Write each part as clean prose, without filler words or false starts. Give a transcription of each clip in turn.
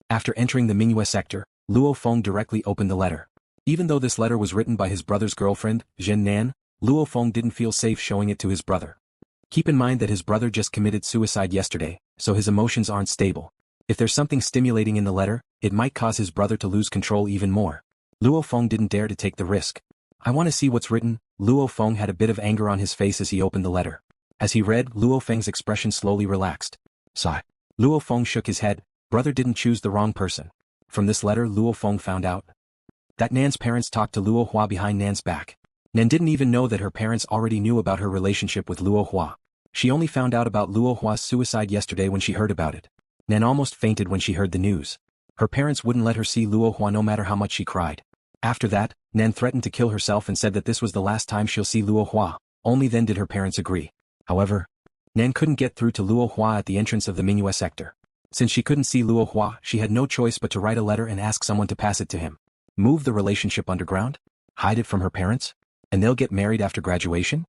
After entering the Mingyue sector, Luo Feng directly opened the letter. Even though this letter was written by his brother's girlfriend, Zhen Nan, Luo Feng didn't feel safe showing it to his brother. Keep in mind that his brother just committed suicide yesterday, so his emotions aren't stable. If there's something stimulating in the letter, it might cause his brother to lose control even more. Luo Feng didn't dare to take the risk. I want to see what's written. Luo Feng had a bit of anger on his face as he opened the letter. As he read, Luo Feng's expression slowly relaxed. Sigh. Luo Feng shook his head. Brother didn't choose the wrong person. From this letter, Luo Feng found out that Nan's parents talked to Luo Hua behind Nan's back. Nan didn't even know that her parents already knew about her relationship with Luo Hua. She only found out about Luo Hua's suicide yesterday when she heard about it. Nan almost fainted when she heard the news. Her parents wouldn't let her see Luo Hua no matter how much she cried. After that, Nan threatened to kill herself and said that this was the last time she'll see Luo Hua. Only then did her parents agree. However, Nan couldn't get through to Luo Hua at the entrance of the Mingyue sector. Since she couldn't see Luo Hua, she had no choice but to write a letter and ask someone to pass it to him. Move the relationship underground? Hide it from her parents? And they'll get married after graduation?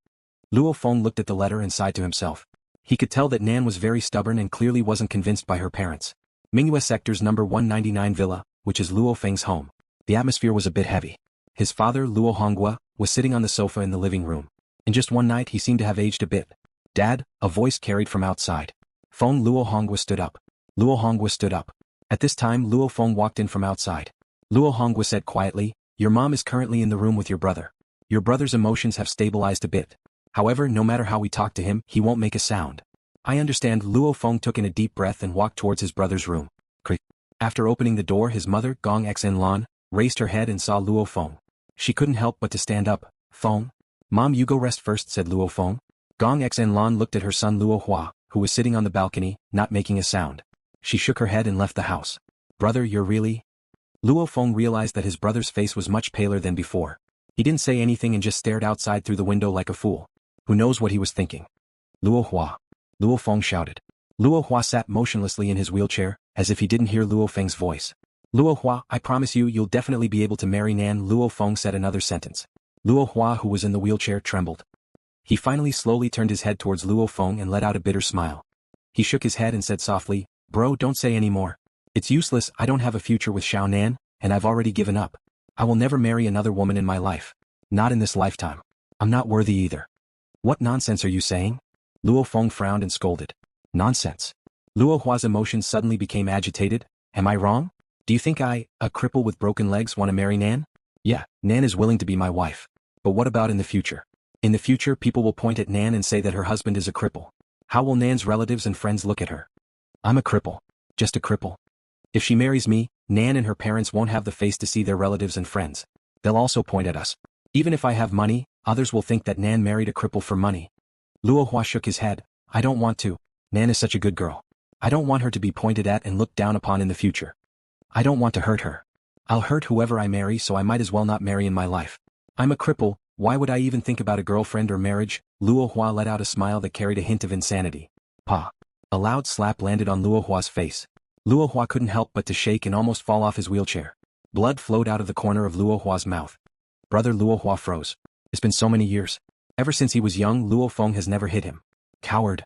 Luo Feng looked at the letter and sighed to himself. He could tell that Nan was very stubborn and clearly wasn't convinced by her parents. Mingyue sector's number 199 villa, which is Luo Feng's home. The atmosphere was a bit heavy. His father, Luo Hongua, was sitting on the sofa in the living room. In just one night he seemed to have aged a bit. Dad, a voice carried from outside. Feng. Luo Hongua stood up. Luo Hongua stood up. At this time Luo Feng walked in from outside. Luo Hongua said quietly, your mom is currently in the room with your brother. Your brother's emotions have stabilized a bit. However, no matter how we talk to him, he won't make a sound. I understand. Luo Feng took in a deep breath and walked towards his brother's room. After opening the door, his mother, Gong Xen Lan, raised her head and saw Luo Feng. She couldn't help but to stand up. Feng? Mom, you go rest first, said Luo Feng. Gong Xen Lan looked at her son Luo Hua, who was sitting on the balcony, not making a sound. She shook her head and left the house. Brother, you're really? Luo Feng realized that his brother's face was much paler than before. He didn't say anything and just stared outside through the window like a fool. Who knows what he was thinking? Luo Hua. Luo Feng shouted. Luo Hua sat motionlessly in his wheelchair, as if he didn't hear Luo Feng's voice. Luo Hua, I promise you you'll definitely be able to marry Nan. Luo Feng said another sentence. Luo Hua, who was in the wheelchair, trembled. He finally slowly turned his head towards Luo Feng and let out a bitter smile. He shook his head and said softly, Bro, don't say any more. It's useless. I don't have a future with Xiao Nan, and I've already given up. I will never marry another woman in my life. Not in this lifetime. I'm not worthy either. What nonsense are you saying? Luo Feng frowned and scolded. Nonsense. Luo Hua's emotions suddenly became agitated. Am I wrong? Do you think I, a cripple with broken legs, want to marry Nan? Yeah, Nan is willing to be my wife. But what about in the future? In the future, people will point at Nan and say that her husband is a cripple. How will Nan's relatives and friends look at her? I'm a cripple. Just a cripple. If she marries me, Nan and her parents won't have the face to see their relatives and friends. They'll also point at us. Even if I have money, others will think that Nan married a cripple for money. Luo Hua shook his head. I don't want to. Nan is such a good girl. I don't want her to be pointed at and looked down upon in the future. I don't want to hurt her. I'll hurt whoever I marry, so I might as well not marry in my life. I'm a cripple. Why would I even think about a girlfriend or marriage? Luo Hua let out a smile that carried a hint of insanity. Pa. A loud slap landed on Luo Hua's face. Luo Hua couldn't help but to shake and almost fall off his wheelchair. Blood flowed out of the corner of Luo Hua's mouth. Brother. Luo Hua froze. It's been so many years. Ever since he was young, Luo Feng has never hit him. Coward.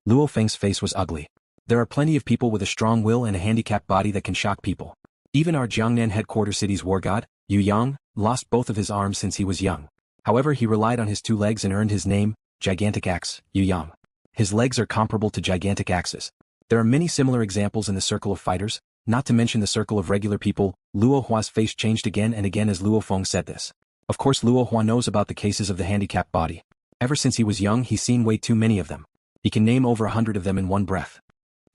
Luo Feng's face was ugly. There are plenty of people with a strong will and a handicapped body that can shock people. Even our Jiangnan headquarters city's Wargod, Yu Yang, lost both of his arms since he was young. However, he relied on his 2 legs and earned his name, Gigantic Axe, Yu Yang. His legs are comparable to gigantic axes. There are many similar examples in the circle of fighters, not to mention the circle of regular people. Luo Hua's face changed again and again as Luo Feng said this. Of course Luo Hua knows about the cases of the handicapped body. Ever since he was young he's seen way too many of them. He can name over 100 of them in one breath.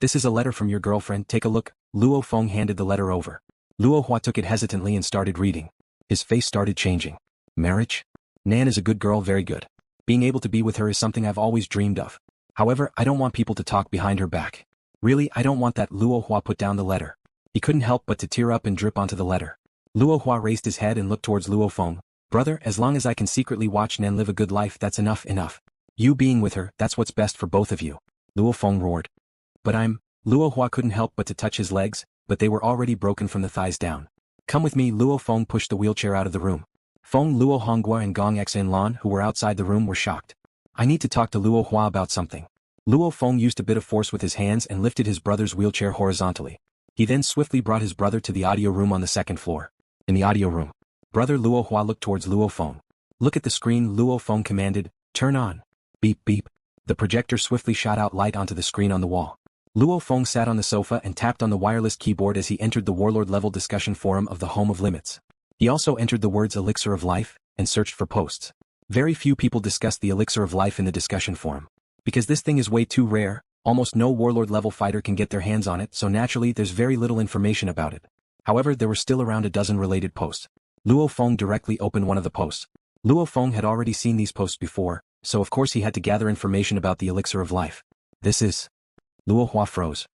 This is a letter from your girlfriend, take a look. Luo Feng handed the letter over. Luo Hua took it hesitantly and started reading. His face started changing. Marriage? Nan is a good girl, very good. Being able to be with her is something I've always dreamed of. However, I don't want people to talk behind her back. Really, I don't want that. Luo Hua put down the letter. He couldn't help but to tear up and drip onto the letter. Luo Hua raised his head and looked towards Luo Feng. Brother, as long as I can secretly watch Nan live a good life, that's enough. You being with her, that's what's best for both of you. Luo Feng roared. But Luo Hua couldn't help but to touch his legs, but they were already broken from the thighs down. Come with me. Luo Feng pushed the wheelchair out of the room. Feng, Luo Hongua and Gong Xen Lan, who were outside the room, were shocked. I need to talk to Luo Hua about something. Luo Feng used a bit of force with his hands and lifted his brother's wheelchair horizontally. He then swiftly brought his brother to the audio room on the second floor. In the audio room, brother Luo looked towards LuoFeng. Look at the screen, LuoFeng commanded, turn on. Beep beep. The projector swiftly shot out light onto the screen on the wall. LuoFeng sat on the sofa and tapped on the wireless keyboard as he entered the warlord level discussion forum of the Home of Limits. He also entered the words elixir of life, and searched for posts. Very few people discussed the elixir of life in the discussion forum. Because this thing is way too rare, almost no warlord level fighter can get their hands on it, so naturally there's very little information about it. However, there were still around a dozen related posts. LuoFeng directly opened one of the posts. LuoFeng had already seen these posts before, so of course he had to gather information about the elixir of life. This is... Luo froze.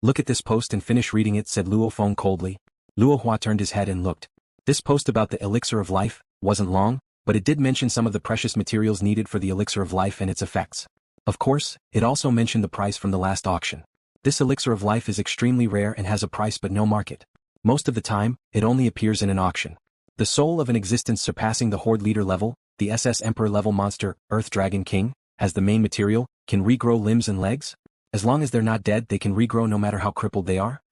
Look at this post and finish reading it, said LuoFeng coldly. Luo turned his head and looked. This post about the elixir of life wasn't long, but it did mention some of the precious materials needed for the elixir of life and its effects. Of course, it also mentioned the price from the last auction. This elixir of life is extremely rare and has a price but no market. Most of the time, it only appears in an auction. The soul of an existence surpassing the Horde leader level, the SS Emperor level monster, Earth Dragon King, as the main material, can regrow limbs and legs? As long as they're not dead, they can regrow no matter how crippled they are?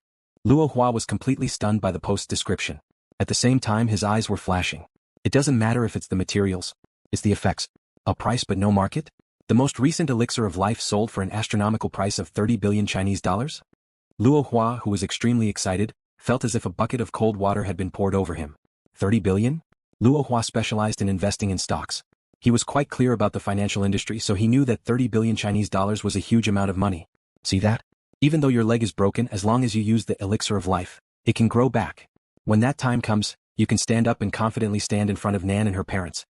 Luo was completely stunned by the post's description. At the same time, his eyes were flashing. It doesn't matter if it's the materials. It's the effects. A price but no market? The most recent elixir of life sold for an astronomical price of 30 billion Chinese dollars? Luo, who was extremely excited, felt as if a bucket of cold water had been poured over him. 30 billion? Luo specialized in investing in stocks. He was quite clear about the financial industry, so he knew that 30 billion Chinese dollars was a huge amount of money. See that? Even though your leg is broken, as long as you use the elixir of life, it can grow back. When that time comes, you can stand up and confidently stand in front of Nan and her parents.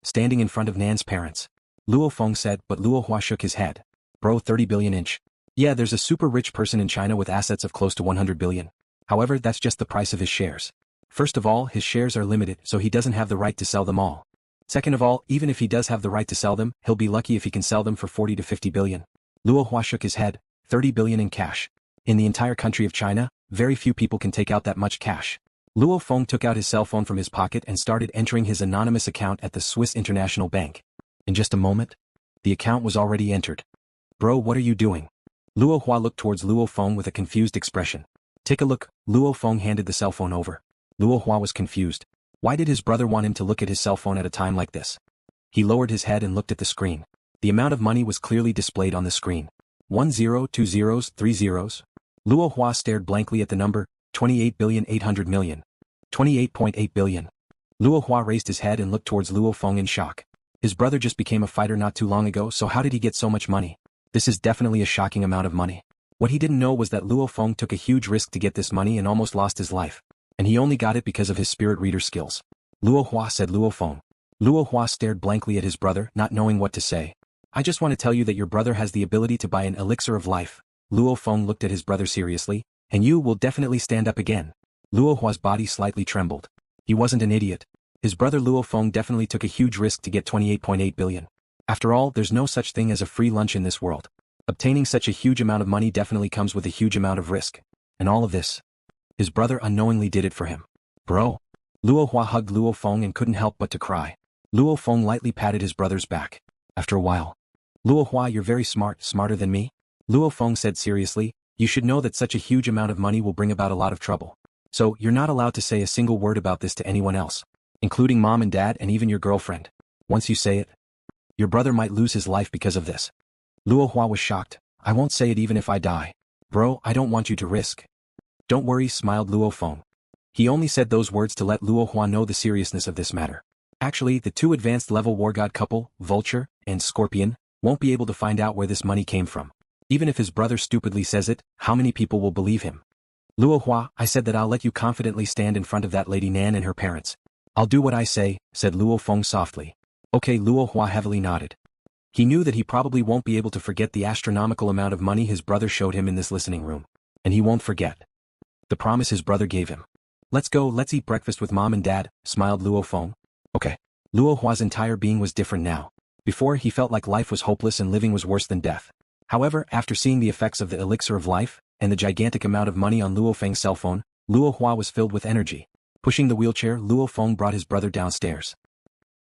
Standing in front of Nan's parents. LuoFeng said, but Luo shook his head. Bro, 30 billion inch. Yeah, there's a super rich person in China with assets of close to 100 billion. However, that's just the price of his shares. First of all, his shares are limited, so he doesn't have the right to sell them all. Second of all, even if he does have the right to sell them, he'll be lucky if he can sell them for 40 to 50 billion. Luo shook his head. 30 billion in cash. In the entire country of China, very few people can take out that much cash. LuoFeng took out his cell phone from his pocket and started entering his anonymous account at the Swiss International Bank. In just a moment, the account was already entered. Bro, what are you doing? Luo looked towards LuoFeng with a confused expression. Take a look. LuoFeng handed the cell phone over. Luo was confused. Why did his brother want him to look at his cell phone at a time like this? He lowered his head and looked at the screen. The amount of money was clearly displayed on the screen. 1 0, 2 zeros, 3 zeros. Luo stared blankly at the number, 28,800 million. 28.8 billion. Luo raised his head and looked towards LuoFeng in shock. His brother just became a fighter not too long ago, so how did he get so much money? This is definitely a shocking amount of money. What he didn't know was that LuoFeng took a huge risk to get this money and almost lost his life. And he only got it because of his spirit reader skills. Luo said LuoFeng. Luo stared blankly at his brother, not knowing what to say. I just want to tell you that your brother has the ability to buy an elixir of life. LuoFeng looked at his brother seriously. And you will definitely stand up again. Luo's body slightly trembled. He wasn't an idiot. His brother LuoFeng definitely took a huge risk to get 28.8 billion. After all, there's no such thing as a free lunch in this world. Obtaining such a huge amount of money definitely comes with a huge amount of risk. And all of this. His brother unknowingly did it for him. Bro. Luo hugged LuoFeng and couldn't help but to cry. LuoFeng lightly patted his brother's back. After a while. Luo, you're very smart, smarter than me. LuoFeng said seriously, you should know that such a huge amount of money will bring about a lot of trouble. So, you're not allowed to say a single word about this to anyone else. Including mom and dad and even your girlfriend. Once you say it, your brother might lose his life because of this. Luo was shocked. I won't say it even if I die. Bro, I don't want you to risk. Don't worry, smiled LuoFeng. He only said those words to let Luo know the seriousness of this matter. Actually, the two advanced level Wargod couple, Vulture and Scorpion, won't be able to find out where this money came from. Even if his brother stupidly says it, how many people will believe him? Luo, I said that I'll let you confidently stand in front of that lady Nan and her parents. I'll do what I say, said LuoFeng softly. Okay, Luo heavily nodded. He knew that he probably won't be able to forget the astronomical amount of money his brother showed him in this listening room. And he won't forget the promise his brother gave him. Let's go, let's eat breakfast with mom and dad, smiled LuoFeng. Okay. Luo's entire being was different now. Before, he felt like life was hopeless and living was worse than death. However, after seeing the effects of the elixir of life, and the gigantic amount of money on LuoFeng's cell phone, Luo was filled with energy. Pushing the wheelchair, LuoFeng brought his brother downstairs.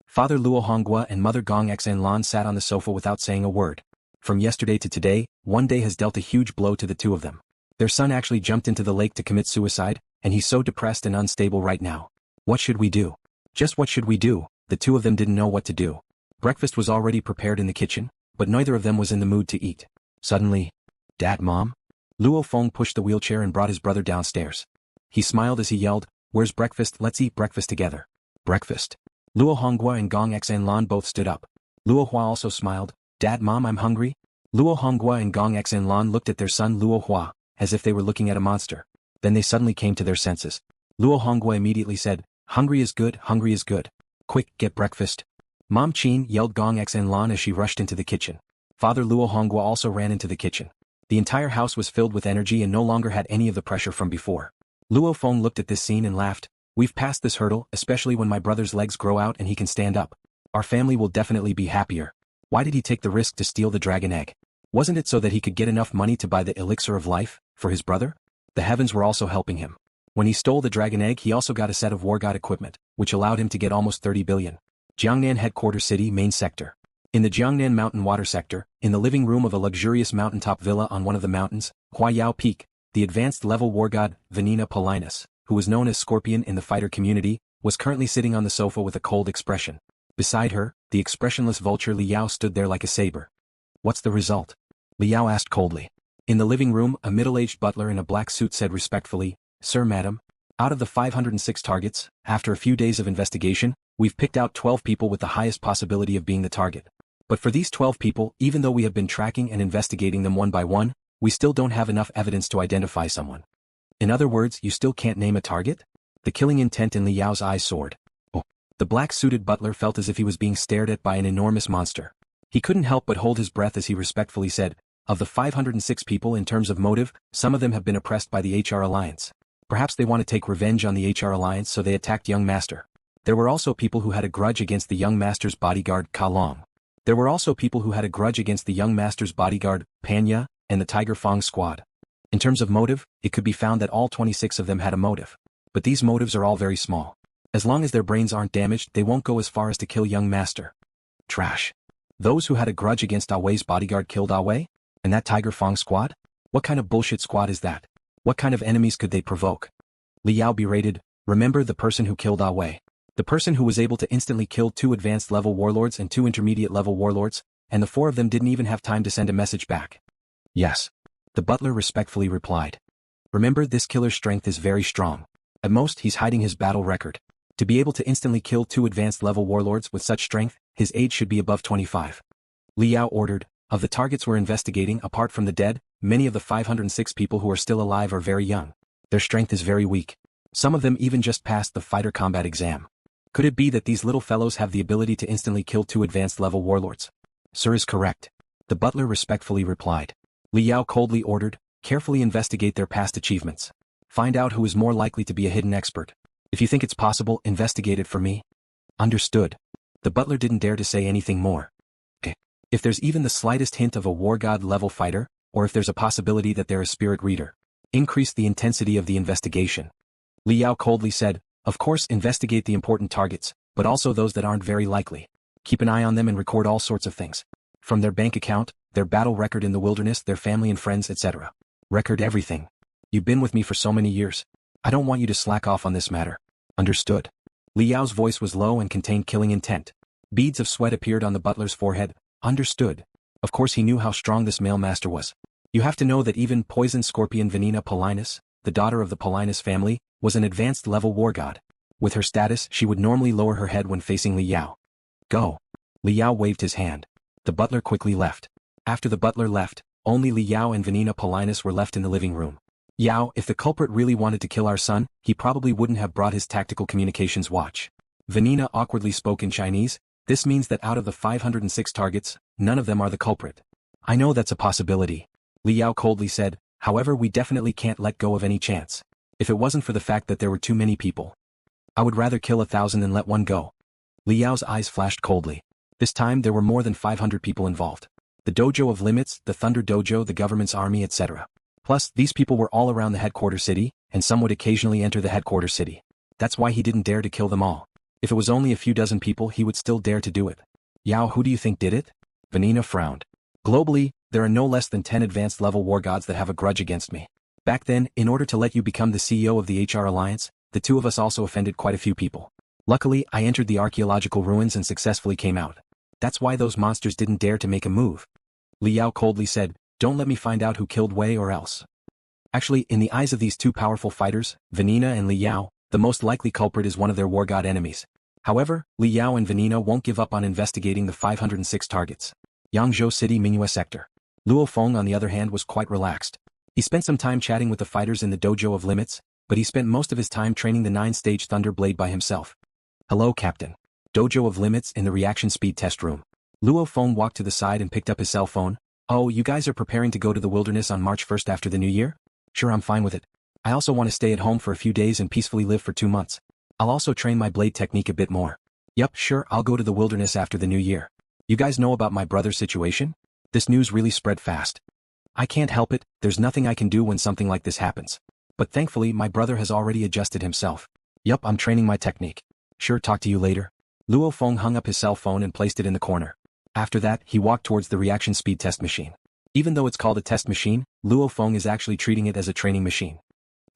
Father Luo Honghua and Mother Gong Xanlan sat on the sofa without saying a word. From yesterday to today, one day has dealt a huge blow to the two of them. Their son actually jumped into the lake to commit suicide, and he's so depressed and unstable right now. What should we do? Just what should we do? The two of them didn't know what to do. Breakfast was already prepared in the kitchen, but neither of them was in the mood to eat. Suddenly, Dad, Mom? Luo Feng pushed the wheelchair and brought his brother downstairs. He smiled as he yelled, "Where's breakfast? Let's eat breakfast together." Breakfast? Luo Honghua and Gong Xanlan both stood up. Luo Hua also smiled, "Dad, Mom, I'm hungry." Luo Honghua and Gong Xanlan looked at their son Luo Hua, as if they were looking at a monster. Then they suddenly came to their senses. Luo Honghua immediately said, "Hungry is good, hungry is good. Quick, get breakfast." "Mom Chin," yelled Gong Xanlan as she rushed into the kitchen. Father Luo Honghua also ran into the kitchen. The entire house was filled with energy and no longer had any of the pressure from before. Luo Feng looked at this scene and laughed. "We've passed this hurdle, especially when my brother's legs grow out and he can stand up. Our family will definitely be happier. Why did he take the risk to steal the dragon egg? Wasn't it so that he could get enough money to buy the elixir of life, for his brother?" The heavens were also helping him. When he stole the dragon egg, he also got a set of Wargod equipment, which allowed him to get almost 30 billion. Jiangnan Headquarter City Main Sector. In the Jiangnan Mountain Water Sector, in the living room of a luxurious mountaintop villa on one of the mountains, Huayao Peak, the advanced level Wargod, Vanina Polinus, who was known as Scorpion in the fighter community, was currently sitting on the sofa with a cold expression. Beside her, the expressionless vulture Liao stood there like a saber. "What's the result?" Liao asked coldly. In the living room, a middle-aged butler in a black suit said respectfully, "Sir, madam, out of the 506 targets, after a few days of investigation, we've picked out 12 people with the highest possibility of being the target. But for these 12 people, even though we have been tracking and investigating them one by one, we still don't have enough evidence to identify someone." "In other words, you still can't name a target?" The killing intent in Liao's eyes soared. Oh. The black-suited butler felt as if he was being stared at by an enormous monster. He couldn't help but hold his breath as he respectfully said, "Of the 506 people in terms of motive, some of them have been oppressed by the HR Alliance. Perhaps they want to take revenge on the HR Alliance, so they attacked young master. There were also people who had a grudge against the young master's bodyguard, Ka Long. There were also people who had a grudge against the young master's bodyguard, Panya, and the Tiger Fong squad. In terms of motive, it could be found that all 26 of them had a motive. But these motives are all very small. As long as their brains aren't damaged, they won't go as far as to kill young master." Trash. Those who had a grudge against Awei's bodyguard killed Awei? And that Tiger Fong squad? What kind of bullshit squad is that? What kind of enemies could they provoke? Liao berated, "Remember the person who killed Awei? The person who was able to instantly kill 2 advanced level warlords and 2 intermediate level warlords, and the 4 of them didn't even have time to send a message back?" "Yes." The butler respectfully replied. "Remember, this killer's strength is very strong. At most, he's hiding his battle record. To be able to instantly kill 2 advanced level warlords with such strength, his age should be above 25. Liao ordered, "Of the targets we're investigating, apart from the dead, many of the 506 people who are still alive are very young. Their strength is very weak. Some of them even just passed the fighter combat exam. Could it be that these little fellows have the ability to instantly kill 2 advanced level warlords?" "Sir is correct." The butler respectfully replied. Liao coldly ordered, "Carefully investigate their past achievements. Find out who is more likely to be a hidden expert. If you think it's possible, investigate it for me." "Understood." The butler didn't dare to say anything more. "Okay. If there's even the slightest hint of a Wargod level fighter, or if there's a possibility that they're a spirit reader, increase the intensity of the investigation." Liao coldly said, "Of course, investigate the important targets, but also those that aren't very likely. Keep an eye on them and record all sorts of things. From their bank account, their battle record in the wilderness, their family and friends, etc. Record everything. You've been with me for so many years. I don't want you to slack off on this matter." "Understood." Liao's voice was low and contained killing intent. Beads of sweat appeared on the butler's forehead. "Understood." Of course he knew how strong this male master was. You have to know that even poison scorpion Vanina Polinus, the daughter of the Polinus family, was an advanced level wargod. With her status, she would normally lower her head when facing Liao. "Go." Liao waved his hand. The butler quickly left. After the butler left, only Liao and Vanina Polinus were left in the living room. "Yao, if the culprit really wanted to kill our son, he probably wouldn't have brought his tactical communications watch." Vanina awkwardly spoke in Chinese. "This means that out of the 506 targets, none of them are the culprit." "I know that's a possibility," Liao coldly said, "however we definitely can't let go of any chance. If it wasn't for the fact that there were too many people, I would rather kill 1,000 than let one go." Liao's eyes flashed coldly. This time there were more than 500 people involved. The Dojo of Limits, the Thunder Dojo, the government's army, etc. Plus, these people were all around the headquarters city, and some would occasionally enter the headquarters city. That's why he didn't dare to kill them all. If it was only a few dozen people, he would still dare to do it. "Yao, who do you think did it?" Vanina frowned. "Globally, there are no less than 10 advanced level war gods that have a grudge against me. Back then, in order to let you become the CEO of the HR Alliance, the two of us also offended quite a few people. Luckily, I entered the archaeological ruins and successfully came out. That's why those monsters didn't dare to make a move. Li Yao coldly said, don't let me find out who killed Wei or else. Actually, in the eyes of these two powerful fighters, Vanina and Li Yao, the most likely culprit is one of their Wargod enemies. However, Li Yao and Vanina won't give up on investigating the 506 targets. Yangzhou City Mingyue sector. Luo Feng on the other hand was quite relaxed. He spent some time chatting with the fighters in the Dojo of Limits, but he spent most of his time training the 9-stage Thunder Blade by himself. Hello Captain. Dojo of Limits in the reaction speed test room. Luo Feng walked to the side and picked up his cell phone. Oh, you guys are preparing to go to the wilderness on March 1st after the new year? Sure, I'm fine with it. I also want to stay at home for a few days and peacefully live for 2 months. I'll also train my blade technique a bit more. Yup, sure, I'll go to the wilderness after the new year. You guys know about my brother's situation? This news really spread fast. I can't help it, there's nothing I can do when something like this happens. But thankfully my brother has already adjusted himself. Yup, I'm training my technique. Sure, talk to you later. Luo Feng hung up his cell phone and placed it in the corner. After that, he walked towards the reaction speed test machine. Even though it's called a test machine, Luo Feng is actually treating it as a training machine.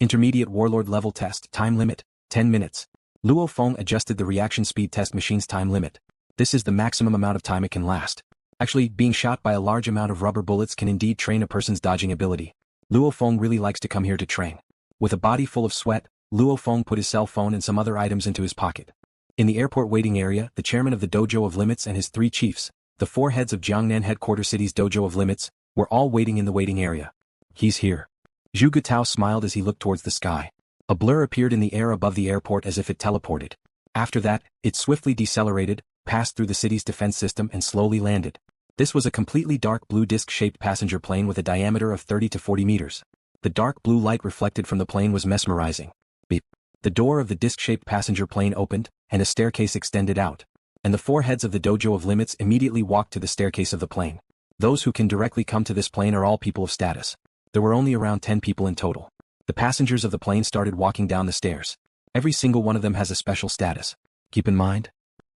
Intermediate warlord level test, time limit, 10 minutes. Luo Feng adjusted the reaction speed test machine's time limit. This is the maximum amount of time it can last. Actually, being shot by a large amount of rubber bullets can indeed train a person's dodging ability. Luo Feng really likes to come here to train. With a body full of sweat, Luo Feng put his cell phone and some other items into his pocket. In the airport waiting area, the chairman of the Dojo of Limits and his 3 chiefs, the 4 heads of Jiangnan headquarter city's Dojo of Limits, were all waiting in the waiting area. He's here. Zhu Gutao smiled as he looked towards the sky. A blur appeared in the air above the airport as if it teleported. After that, it swiftly decelerated, passed through the city's defense system and slowly landed. This was a completely dark blue disc-shaped passenger plane with a diameter of 30 to 40 meters. The dark blue light reflected from the plane was mesmerizing. Beep. The door of the disc-shaped passenger plane opened, and a staircase extended out. And the 4 heads of the Dojo of Limits immediately walked to the staircase of the plane. Those who can directly come to this plane are all people of status. There were only around 10 people in total. The passengers of the plane started walking down the stairs. Every single one of them has a special status. Keep in mind,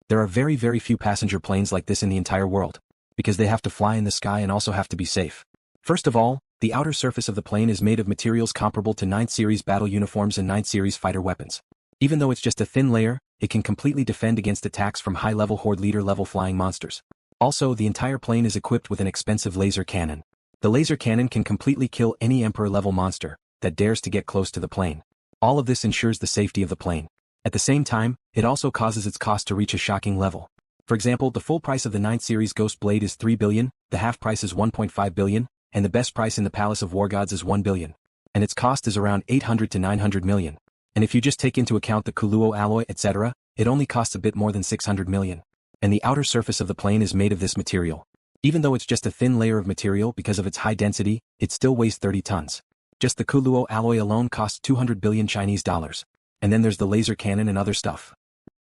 there are very few passenger planes like this in the entire world, because they have to fly in the sky and also have to be safe. First of all, the outer surface of the plane is made of materials comparable to 9th series battle uniforms and 9th series fighter weapons. Even though it's just a thin layer, it can completely defend against attacks from high-level horde leader-level flying monsters. Also, the entire plane is equipped with an expensive laser cannon. The laser cannon can completely kill any Emperor-level monster that dares to get close to the plane. All of this ensures the safety of the plane. At the same time, it also causes its cost to reach a shocking level. For example, the full price of the 9th series Ghost Blade is 3 billion, the half price is 1.5 billion, and the best price in the Palace of Wargods is 1 billion. And its cost is around 800 to 900 million. And if you just take into account the Kuluo alloy etc., it only costs a bit more than 600 million. And the outer surface of the plane is made of this material. Even though it's just a thin layer of material because of its high density, it still weighs 30 tons. Just the Kuluo alloy alone costs 200 billion Chinese dollars. And then there's the laser cannon and other stuff.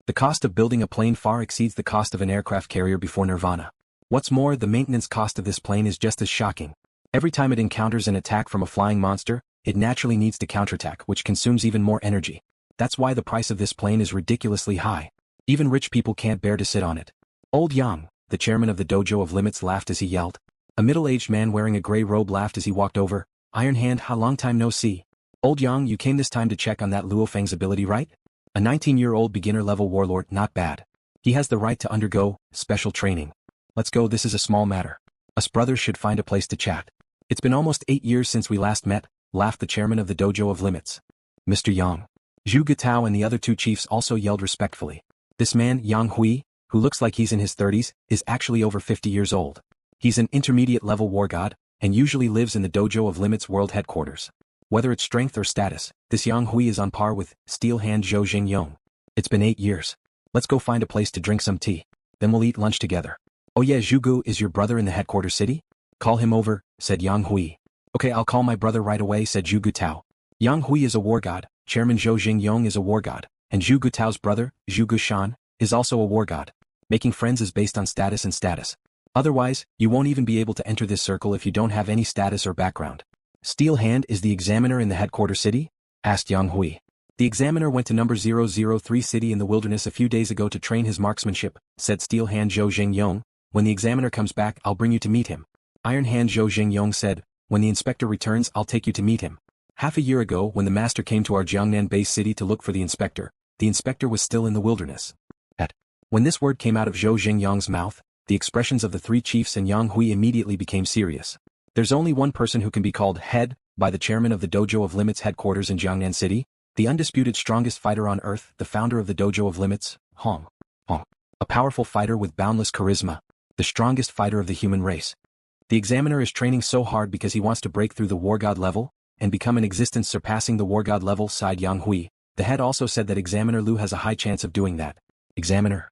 The cost of building a plane far exceeds the cost of an aircraft carrier before Nirvana. What's more, the maintenance cost of this plane is just as shocking. Every time it encounters an attack from a flying monster, it naturally needs to counterattack, which consumes even more energy. That's why the price of this plane is ridiculously high. Even rich people can't bear to sit on it. Old Yang, the chairman of the Dojo of Limits, laughed as he yelled. A middle-aged man wearing a gray robe laughed as he walked over. Iron Hand, how long time no see. Old Yang, you came this time to check on that LuoFeng's ability, right? A 19-year-old beginner-level warlord, not bad. He has the right to undergo special training. Let's go, this is a small matter. Us brothers should find a place to chat. It's been almost 8 years since we last met, laughed the chairman of the Dojo of Limits. Mr. Yang. Zhu Gutao and the other 2 chiefs also yelled respectfully. This man, Yang Hui, who looks like he's in his 30s, is actually over 50 years old. He's an intermediate-level wargod, and usually lives in the Dojo of Limits world headquarters. Whether it's strength or status, this Yang Hui is on par with Steel Hand Zhou Jingyong. It's been 8 years. Let's go find a place to drink some tea. Then we'll eat lunch together. Oh yeah, Zhugu is your brother in the headquarters city? Call him over, said Yang Hui. Okay, I'll call my brother right away, said Zhu Gutao. Yang Hui is a wargod, Chairman Zhou Jingyong is a wargod, and Zhu Gutao's brother, Zhu Gushan, is also a wargod. Making friends is based on status and status. Otherwise, you won't even be able to enter this circle if you don't have any status or background. Steel Hand is the examiner in the headquarters city? Asked Yang Hui. The examiner went to number 003 city in the wilderness a few days ago to train his marksmanship, said Steel Hand Zhou Jingyong. When the examiner comes back, I'll bring you to meet him. Iron Hand Zhou Jingyong said, when the inspector returns, I'll take you to meet him. Half a year ago when the master came to our Jiangnan base city to look for the inspector was still in the wilderness. When this word came out of Zhou Xingyang's mouth, the expressions of the three chiefs and Yang Hui immediately became serious. There's only one person who can be called head by the chairman of the Dojo of Limits headquarters in Jiangnan City, the undisputed strongest fighter on earth, the founder of the Dojo of Limits, Hong. A powerful fighter with boundless charisma, the strongest fighter of the human race. The examiner is training so hard because he wants to break through the Wargod level and become an existence surpassing the Wargod level, sighed Yang Hui. The head also said that Examiner Lu has a high chance of doing that. Examiner.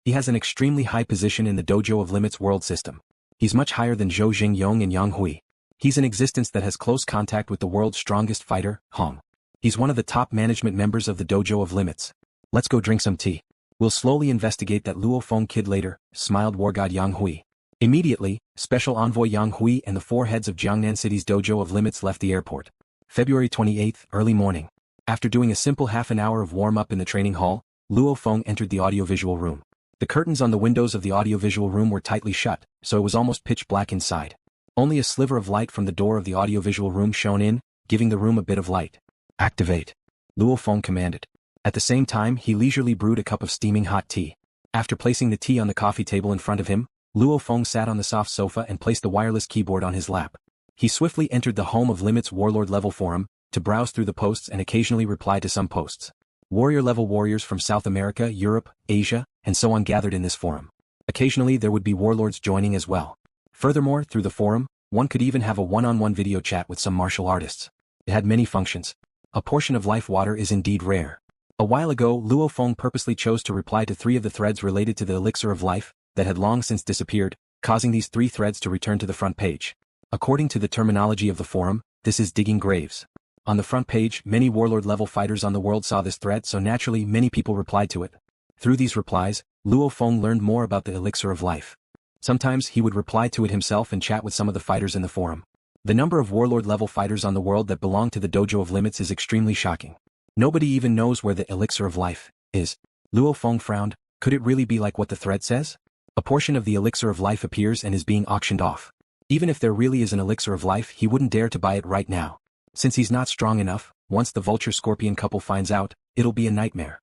He has an extremely high position in the Dojo of Limits world system. He's much higher than Zhou Xingyong and Yang Hui. He's an existence that has close contact with the world's strongest fighter, Hong. He's one of the top management members of the Dojo of Limits. Let's go drink some tea. We'll slowly investigate that Luo Feng kid later, smiled Wargod Yang Hui. Immediately, Special Envoy Yang Hui and the four heads of Jiangnan City's Dojo of Limits left the airport. February 28th, early morning. After doing a simple half an hour of warm-up in the training hall, Luo Feng entered the audiovisual room. The curtains on the windows of the audiovisual room were tightly shut, so it was almost pitch black inside. Only a sliver of light from the door of the audiovisual room shone in, giving the room a bit of light. Activate. Luo Feng commanded. At the same time he leisurely brewed a cup of steaming hot tea. After placing the tea on the coffee table in front of him, Luo Feng sat on the soft sofa and placed the wireless keyboard on his lap. He swiftly entered the Home of Limits Warlord level forum, to browse through the posts and occasionally reply to some posts. Warrior level warriors from South America, Europe, Asia, and so on gathered in this forum. Occasionally there would be warlords joining as well. Furthermore, through the forum, one could even have a one-on-one video chat with some martial artists. It had many functions. A portion of life water is indeed rare. A while ago Luo Feng purposely chose to reply to 3 of the threads related to the elixir of life, that had long since disappeared, causing these 3 threads to return to the front page. According to the terminology of the forum, this is digging graves. On the front page, many warlord-level fighters on the world saw this thread, so naturally many people replied to it. Through these replies, Luo Feng learned more about the elixir of life. Sometimes he would reply to it himself and chat with some of the fighters in the forum. The number of warlord-level fighters on the world that belong to the Dojo of Limits is extremely shocking. Nobody even knows where the elixir of life is. Luo Feng frowned. Could it really be like what the thread says? A portion of the elixir of life appears and is being auctioned off. Even if there really is an elixir of life, he wouldn't dare to buy it right now. Since he's not strong enough, once the Vulture-Scorpion couple finds out, it'll be a nightmare.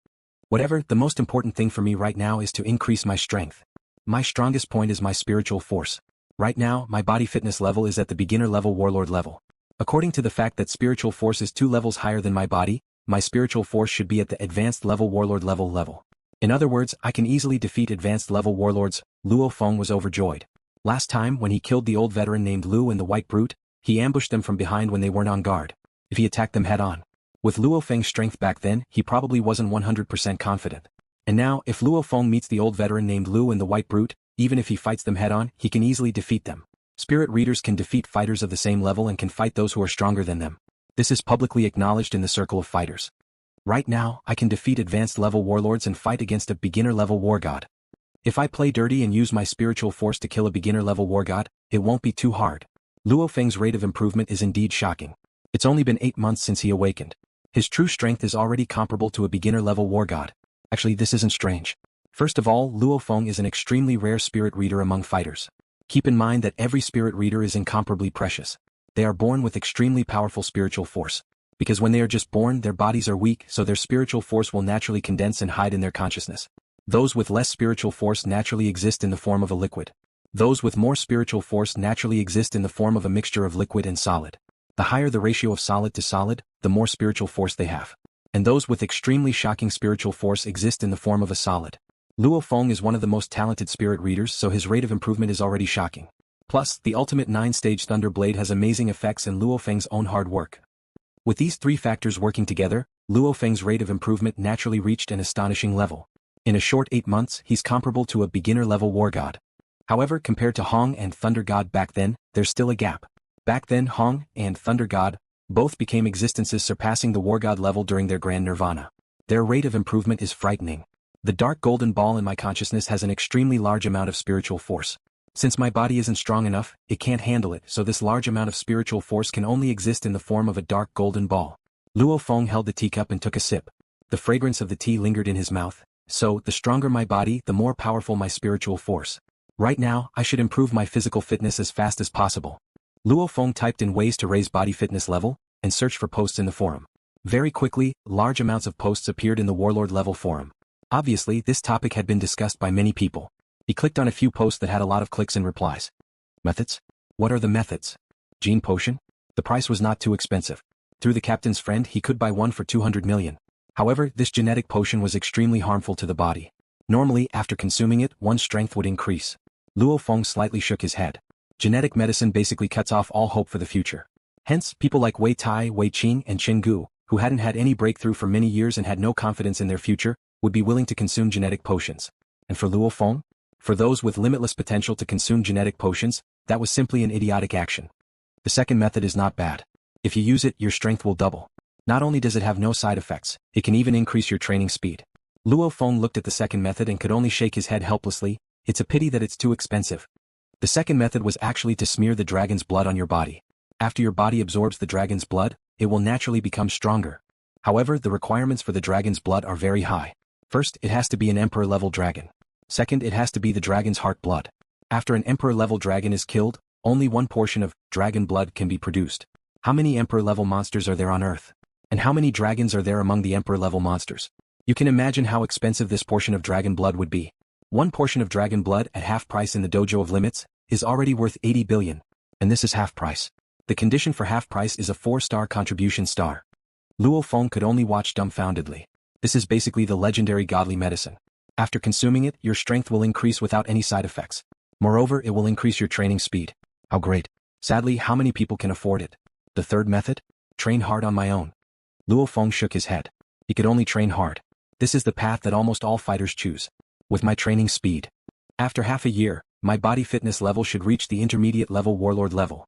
Whatever, the most important thing for me right now is to increase my strength. My strongest point is my spiritual force. Right now, my body fitness level is at the beginner level warlord level. According to the fact that spiritual force is 2 levels higher than my body, my spiritual force should be at the advanced level warlord level. In other words, I can easily defeat advanced level warlords. Luo Feng was overjoyed. Last time when he killed the old veteran named Lu and the White Brute, he ambushed them from behind when they weren't on guard. If he attacked them head-on. With Luo Feng's strength back then, he probably wasn't 100% confident. And now, if Luo Feng meets the old veteran named Lu and the White Brute, even if he fights them head-on, he can easily defeat them. Spirit readers can defeat fighters of the same level and can fight those who are stronger than them. This is publicly acknowledged in the circle of fighters. Right now, I can defeat advanced level warlords and fight against a beginner level wargod. If I play dirty and use my spiritual force to kill a beginner level wargod, it won't be too hard. Luo Feng's rate of improvement is indeed shocking. It's only been 8 months since he awakened. His true strength is already comparable to a beginner-level wargod. Actually, this isn't strange. First of all, Luo Feng is an extremely rare spirit reader among fighters. Keep in mind that every spirit reader is incomparably precious. They are born with extremely powerful spiritual force. Because when they are just born, their bodies are weak, so their spiritual force will naturally condense and hide in their consciousness. Those with less spiritual force naturally exist in the form of a liquid. Those with more spiritual force naturally exist in the form of a mixture of liquid and solid. The higher the ratio of solid to solid, the more spiritual force they have. And those with extremely shocking spiritual force exist in the form of a solid. Luo Feng is one of the most talented spirit readers, so his rate of improvement is already shocking. Plus, the ultimate 9-stage Thunder Blade has amazing effects and Luo Feng's own hard work. With these 3 factors working together, Luo Feng's rate of improvement naturally reached an astonishing level. In a short 8 months, he's comparable to a beginner-level wargod. However, compared to Hong and Thunder God back then, there's still a gap. Back then Hong and Thunder God both became existences surpassing the Wargod level during their grand nirvana. Their rate of improvement is frightening. The dark golden ball in my consciousness has an extremely large amount of spiritual force. Since my body isn't strong enough, it can't handle it, so this large amount of spiritual force can only exist in the form of a dark golden ball. Luo Feng held the teacup and took a sip. The fragrance of the tea lingered in his mouth. So, the stronger my body, the more powerful my spiritual force. Right now, I should improve my physical fitness as fast as possible. Luo Feng typed in ways to raise body fitness level, and searched for posts in the forum. Very quickly, large amounts of posts appeared in the warlord level forum. Obviously, this topic had been discussed by many people. He clicked on a few posts that had a lot of clicks and replies. Methods? What are the methods? Gene potion? The price was not too expensive. Through the captain's friend he could buy one for 200 million. However, this genetic potion was extremely harmful to the body. Normally, after consuming it, one's strength would increase. Luo Feng slightly shook his head. Genetic medicine basically cuts off all hope for the future. Hence, people like Wei Tai, Wei Qing and Chen Gu, who hadn't had any breakthrough for many years and had no confidence in their future, would be willing to consume genetic potions. And for Luo Feng? For those with limitless potential to consume genetic potions, that was simply an idiotic action. The second method is not bad. If you use it, your strength will double. Not only does it have no side effects, it can even increase your training speed. Luo Feng looked at the second method and could only shake his head helplessly. It's a pity that it's too expensive. The second method was actually to smear the dragon's blood on your body. After your body absorbs the dragon's blood, it will naturally become stronger. However, the requirements for the dragon's blood are very high. First, it has to be an emperor-level dragon. Second, it has to be the dragon's heart blood. After an emperor-level dragon is killed, only one portion of dragon blood can be produced. How many emperor-level monsters are there on Earth? And how many dragons are there among the emperor-level monsters? You can imagine how expensive this portion of dragon blood would be. One portion of dragon blood at half price in the Dojo of Limits is already worth 80 billion. And this is half price. The condition for half price is a 4-star contribution star. Luo Feng could only watch dumbfoundedly. This is basically the legendary godly medicine. After consuming it, your strength will increase without any side effects. Moreover, it will increase your training speed. How great. Sadly, how many people can afford it? The third method? Train hard on my own. Luo Feng shook his head. He could only train hard. This is the path that almost all fighters choose. With my training speed. After half a year, my body fitness level should reach the intermediate level warlord level.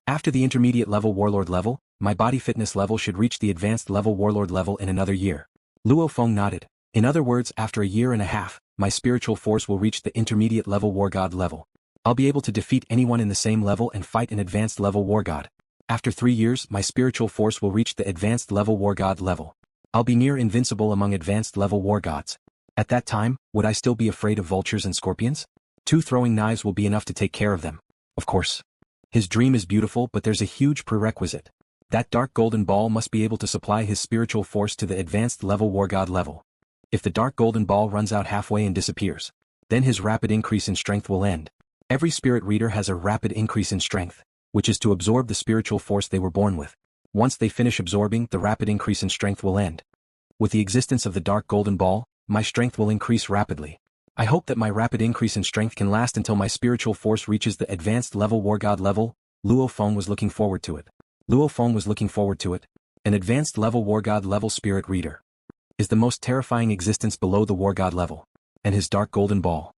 After the intermediate level warlord level, my body fitness level should reach the advanced level warlord level in another year. Luo Feng nodded. In other words, after a year and a half, my spiritual force will reach the intermediate level Wargod level. I'll be able to defeat anyone in the same level and fight an advanced level Wargod. After 3 years, my spiritual force will reach the advanced level Wargod level. I'll be near invincible among advanced level Wargods. At that time, would I still be afraid of vultures and scorpions? 2 throwing knives will be enough to take care of them. Of course. His dream is beautiful, but there's a huge prerequisite. That dark golden ball must be able to supply his spiritual force to the advanced level Wargod level. If the dark golden ball runs out halfway and disappears, then his rapid increase in strength will end. Every spirit reader has a rapid increase in strength, which is to absorb the spiritual force they were born with. Once they finish absorbing, the rapid increase in strength will end. With the existence of the dark golden ball, my strength will increase rapidly. I hope that my rapid increase in strength can last until my spiritual force reaches the advanced level Wargod level. Luo Feng was looking forward to it. Luo Feng was looking forward to it. An advanced level Wargod level spirit reader is the most terrifying existence below the Wargod level. And his dark golden ball.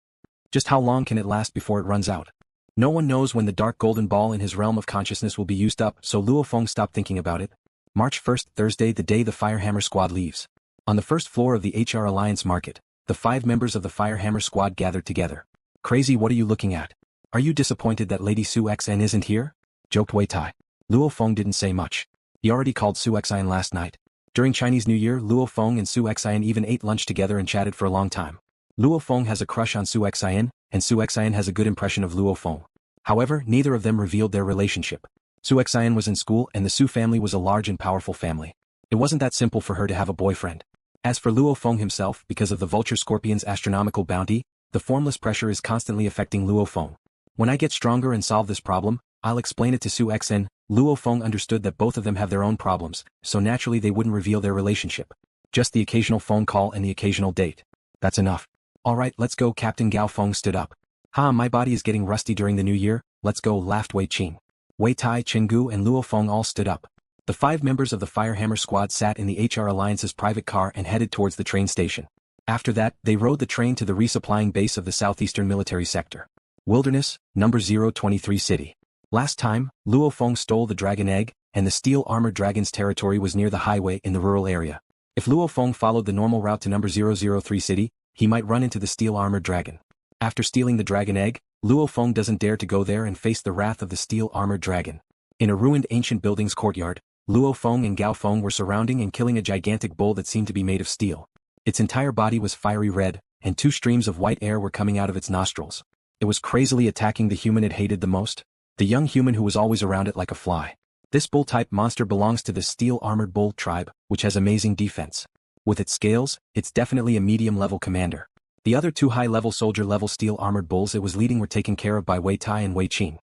Just how long can it last before it runs out? No one knows when the dark golden ball in his realm of consciousness will be used up, so Luo Feng stopped thinking about it. March 1st, Thursday, the day the Firehammer Squad leaves. On the first floor of the HR Alliance Market, the 5 members of the Firehammer Squad gathered together. Crazy, what are you looking at? Are you disappointed that Lady Su Xn isn't here? Joked Wei Tai. Luo Feng didn't say much. He already called Su Xn last night. During Chinese New Year, Luo Feng and Su Xn even ate lunch together and chatted for a long time. Luo Feng has a crush on Su Xn, and Su Xn has a good impression of Luo Feng. However, neither of them revealed their relationship. Su Xn was in school and the Su family was a large and powerful family. It wasn't that simple for her to have a boyfriend. As for Luo Feng himself, because of the Vulture Scorpion's astronomical bounty, the formless pressure is constantly affecting Luo Feng. When I get stronger and solve this problem, I'll explain it to Su Xn. Luo Feng understood that both of them have their own problems, so naturally they wouldn't reveal their relationship. Just the occasional phone call and the occasional date. That's enough. Alright, let's go. Captain Gao Feng stood up. Ha, my body is getting rusty during the new year, let's go, laughed Wei Qing. Wei Tai, Chengu and Luo Feng all stood up. The 5 members of the Firehammer Squad sat in the HR Alliance's private car and headed towards the train station. After that, they rode the train to the resupplying base of the southeastern military sector. Wilderness, number 023 City. Last time, Luo Feng stole the dragon egg, and the steel-armored dragon's territory was near the highway in the rural area. If Luo Feng followed the normal route to number 003 City, he might run into the steel-armored dragon. After stealing the dragon egg, Luo Feng doesn't dare to go there and face the wrath of the steel-armored dragon. In a ruined ancient building's courtyard, Luo Feng and Gao Feng were surrounding and killing a gigantic bull that seemed to be made of steel. Its entire body was fiery red, and 2 streams of white air were coming out of its nostrils. It was crazily attacking the human it hated the most. The young human who was always around it like a fly. This bull-type monster belongs to the steel-armored bull tribe, which has amazing defense. With its scales, it's definitely a medium-level commander. The other two high-level soldier-level steel-armored bulls it was leading were taken care of by Wei Tai and Wei Qing.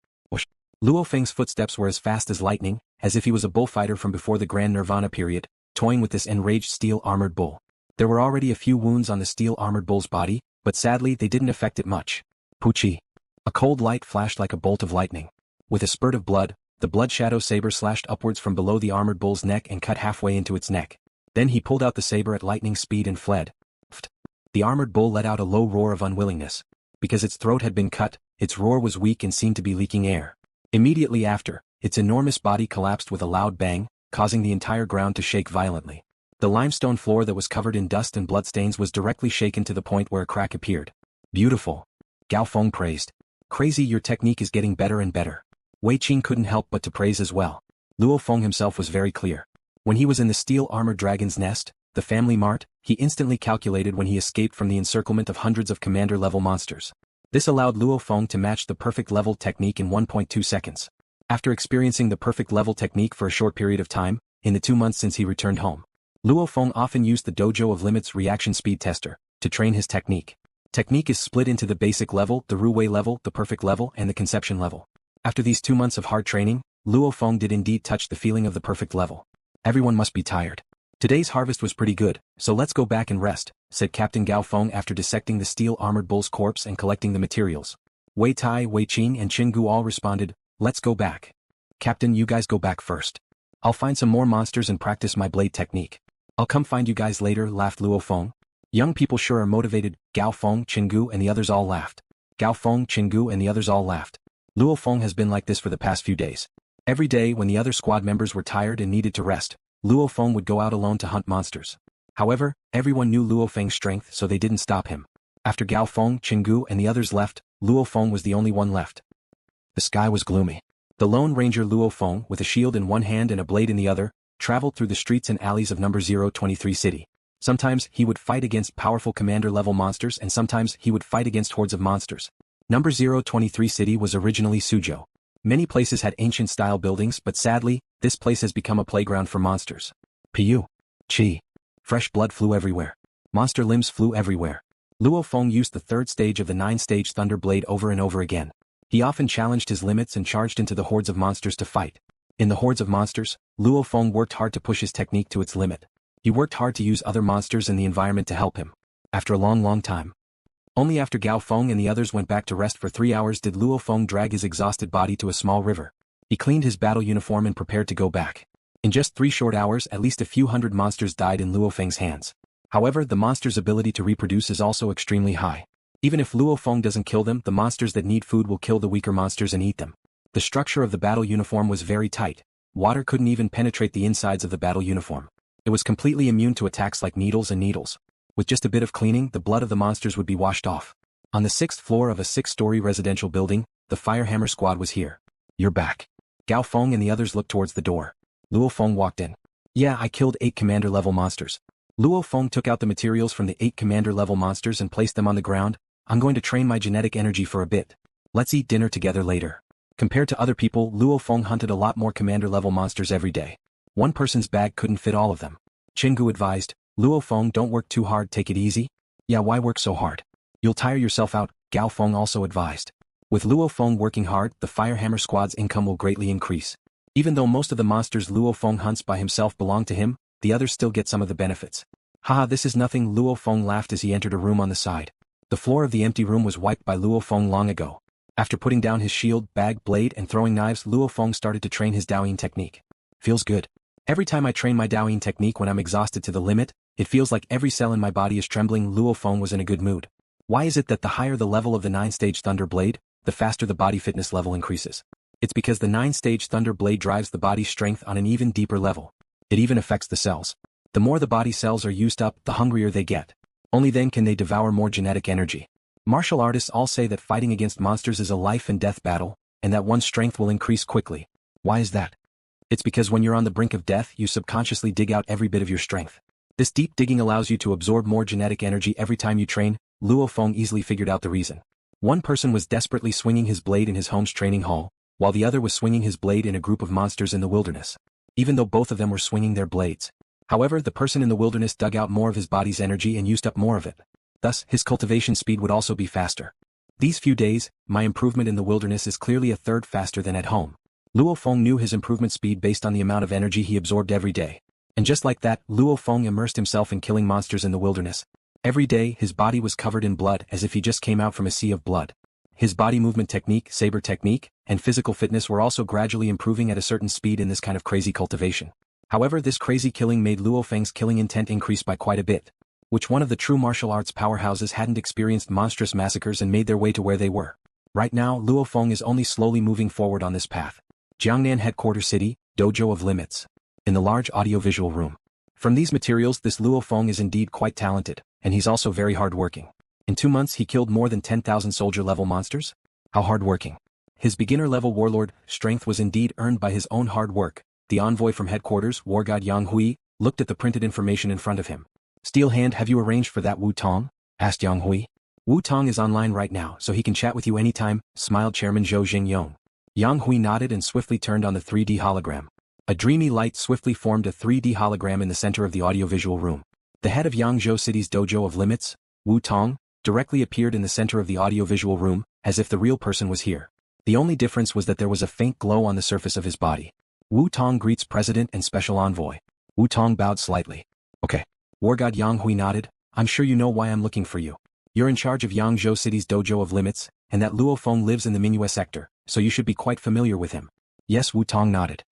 Luo Feng's footsteps were as fast as lightning, as if he was a bullfighter from before the Grand Nirvana period, toying with this enraged steel-armored bull. There were already a few wounds on the steel-armored bull's body, but sadly they didn't affect it much. Puchi. A cold light flashed like a bolt of lightning. With a spurt of blood, the blood shadow saber slashed upwards from below the armored bull's neck and cut halfway into its neck. Then he pulled out the saber at lightning speed and fled. The armored bull let out a low roar of unwillingness. Because its throat had been cut, its roar was weak and seemed to be leaking air. Immediately after, its enormous body collapsed with a loud bang, causing the entire ground to shake violently. The limestone floor that was covered in dust and bloodstains was directly shaken to the point where a crack appeared. Beautiful. Gao Feng praised. Crazy, your technique is getting better and better. Wei Qing couldn't help but to praise as well. Luo Feng himself was very clear. When he was in the steel-armored dragon's nest, the family mart, he instantly calculated when he escaped from the encirclement of hundreds of commander-level monsters. This allowed Luo Feng to match the perfect level technique in 1.2 seconds. After experiencing the perfect level technique for a short period of time, in the 2 months since he returned home, Luo Feng often used the Dojo of Limits reaction speed tester to train his technique. Technique is split into the basic level, the Ruwei level, the perfect level, and the conception level. After these 2 months of hard training, Luo Feng did indeed touch the feeling of the perfect level. Everyone must be tired. Today's harvest was pretty good, so let's go back and rest, said Captain Gao Feng after dissecting the steel-armored bull's corpse and collecting the materials. Wei Tai, Wei Qing and Qin Gu all responded, let's go back. Captain, you guys go back first. I'll find some more monsters and practice my blade technique. I'll come find you guys later, laughed Luo Feng. Young people sure are motivated. Gao Feng, Qin Gu and the others all laughed. Gao Feng, Qin Gu and the others all laughed. Luo Feng has been like this for the past few days. Every day when the other squad members were tired and needed to rest, Luo Feng would go out alone to hunt monsters. However, everyone knew Luo Feng's strength, so they didn't stop him. After Gao Feng, Qin Gu and the others left, Luo Feng was the only one left. The sky was gloomy. The Lone Ranger Luo Feng, with a shield in one hand and a blade in the other, traveled through the streets and alleys of number 023 city. Sometimes he would fight against powerful commander-level monsters and sometimes he would fight against hordes of monsters. Number 023 city was originally Suzhou. Many places had ancient-style buildings, but sadly, this place has become a playground for monsters. Piu. Chi. Fresh blood flew everywhere. Monster limbs flew everywhere. Luo Feng used the third stage of the 9-stage Thunder Blade over and over again. He often challenged his limits and charged into the hordes of monsters to fight. In the hordes of monsters, Luo Feng worked hard to push his technique to its limit. He worked hard to use other monsters and the environment to help him. After a long time. Only after Gao Feng and the others went back to rest for 3 hours did Luo Feng drag his exhausted body to a small river. He cleaned his battle uniform and prepared to go back. In just 3 short hours, at least a few hundred monsters died in Luo Feng's hands. However, the monster's ability to reproduce is also extremely high. Even if Luo Feng doesn't kill them, the monsters that need food will kill the weaker monsters and eat them. The structure of the battle uniform was very tight. Water couldn't even penetrate the insides of the battle uniform. It was completely immune to attacks like needles. With just a bit of cleaning, the blood of the monsters would be washed off. On the 6th floor of a 6-story residential building, the Firehammer squad was here. You're back. Gao Feng and the others looked towards the door. Luo Feng walked in. Yeah, I killed 8 commander-level monsters. Luo Feng took out the materials from the 8 commander-level monsters and placed them on the ground. I'm going to train my genetic energy for a bit. Let's eat dinner together later. Compared to other people, Luo Feng hunted a lot more commander-level monsters every day. One person's bag couldn't fit all of them. Qin Gu advised, Luo Feng, don't work too hard, take it easy. Yeah, why work so hard? You'll tire yourself out, Gao Feng also advised. With Luo Feng working hard, the Firehammer squad's income will greatly increase. Even though most of the monsters Luo Feng hunts by himself belong to him, the others still get some of the benefits. Haha, this is nothing, Luo Feng laughed as he entered a room on the side. The floor of the empty room was wiped by Luo Feng long ago. After putting down his shield, bag, blade and throwing knives, Luo Feng started to train his Daoyin technique. Feels good. Every time I train my Daoyin technique when I'm exhausted to the limit, it feels like every cell in my body is trembling. Luo Feng was in a good mood. Why is it that the higher the level of the 9-stage Thunder Blade, the faster the body fitness level increases? It's because the 9-stage Thunder Blade drives the body's strength on an even deeper level. It even affects the cells. The more the body cells are used up, the hungrier they get. Only then can they devour more genetic energy. Martial artists all say that fighting against monsters is a life and death battle, and that one's strength will increase quickly. Why is that? It's because when you're on the brink of death, you subconsciously dig out every bit of your strength. This deep digging allows you to absorb more genetic energy every time you train. Luo Feng easily figured out the reason. One person was desperately swinging his blade in his home's training hall, while the other was swinging his blade in a group of monsters in the wilderness. Even though both of them were swinging their blades. However, the person in the wilderness dug out more of his body's energy and used up more of it. Thus, his cultivation speed would also be faster. These few days, my improvement in the wilderness is clearly a third faster than at home. Luo Feng knew his improvement speed based on the amount of energy he absorbed every day. And just like that, Luo Feng immersed himself in killing monsters in the wilderness. Every day, his body was covered in blood as if he just came out from a sea of blood. His body movement technique, saber technique, and physical fitness were also gradually improving at a certain speed in this kind of crazy cultivation. However, this crazy killing made Luo Feng's killing intent increase by quite a bit. Which one of the true martial arts powerhouses hadn't experienced monstrous massacres and made their way to where they were? Right now, Luo Feng is only slowly moving forward on this path. Jiangnan Headquarters City, Dojo of Limits. In the large audiovisual room. From these materials, this Luo Feng is indeed quite talented, and he's also very hardworking. In 2 months he killed more than 10,000 soldier-level monsters? How hardworking. His beginner-level warlord strength was indeed earned by his own hard work. The envoy from headquarters, Wargod Yang Hui, looked at the printed information in front of him. Steel Hand, have you arranged for that Wu Tong? Asked Yang Hui. Wu Tong is online right now, so he can chat with you anytime, smiled Chairman Zhou Jingyong. Yang Hui nodded and swiftly turned on the 3D hologram. A dreamy light swiftly formed a 3D hologram in the center of the audiovisual room. The head of Yangzhou City's Dojo of Limits, Wu Tong, directly appeared in the center of the audiovisual room, as if the real person was here. The only difference was that there was a faint glow on the surface of his body. Wu Tong greets President and Special Envoy. Wu Tong bowed slightly. Okay. Wargod Yang Hui nodded. I'm sure you know why I'm looking for you. You're in charge of Yangzhou City's Dojo of Limits, and that Luo Feng lives in the Mingyue sector, so you should be quite familiar with him. Yes, Wu Tong nodded.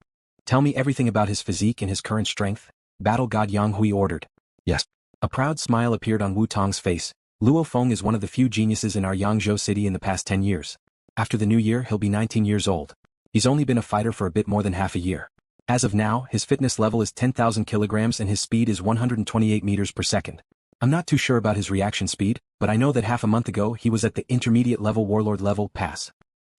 Tell me everything about his physique and his current strength, Battle God Yang Hui ordered. Yes. A proud smile appeared on Wu Tong's face. Luo Feng is one of the few geniuses in our Yangzhou City in the past 10 years. After the new year he'll be 19 years old. He's only been a fighter for a bit more than half a year. As of now, his fitness level is 10,000 kilograms and his speed is 128 meters per second. I'm not too sure about his reaction speed, but I know that half a month ago he was at the intermediate level warlord level pass.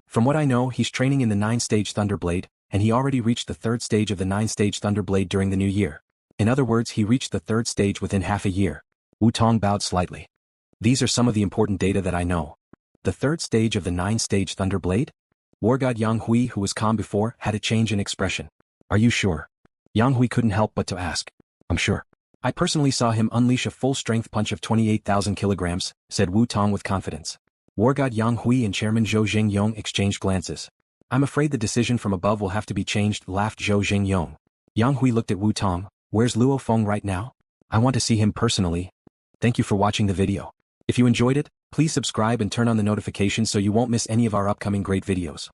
From what I know, he's training in the 9-stage Thunderblade, and he already reached the 3rd stage of the 9-stage Thunderblade during the new year. In other words, he reached the 3rd stage within half a year. Wu Tong bowed slightly. These are some of the important data that I know. The 3rd stage of the 9-stage Thunderblade? Wargod Yang Hui, who was calm before, had a change in expression. Are you sure? Yang Hui couldn't help but to ask. I'm sure. I personally saw him unleash a full-strength punch of 28,000 kilograms, said Wu Tong with confidence. Wargod Yang Hui and Chairman Zhou Jingyong exchanged glances. I'm afraid the decision from above will have to be changed, laughed Zhou Jingyong. Yang Hui looked at Wu Tong. Where's Luo Feng right now? I want to see him personally. Thank you for watching the video. If you enjoyed it, please subscribe and turn on the notifications so you won't miss any of our upcoming great videos.